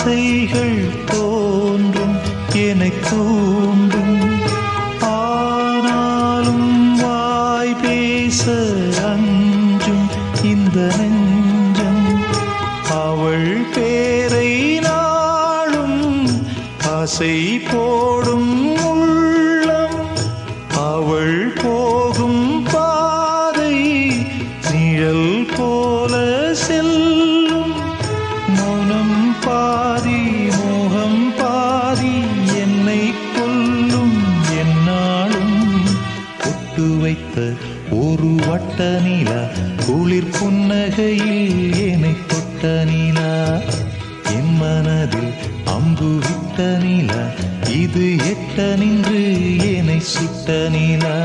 ஆசைகள் தோன்றும் எனத் தூண்டும். ஆனாலும் வாய் பேச அஞ்சும் இந்த நெஞ்சம். அவள் பேரை நாளும் ஆசை போடும் உள்ளம். அவள் போகும் பாதை நிழல் போல செல்லும். மௌனம் பாதி மோகம் பாதி என்னை கொல்லும் என்னாலும். ஒட்டு வைத்த ஒரு வட்ட நிலா குளிர் புன்னகையில் என்னை தொட்ட நிலா. என் மனதில் அம்பு விட்ட நிலா இது எட்ட நின்று என்னை சுட்ட நிலா.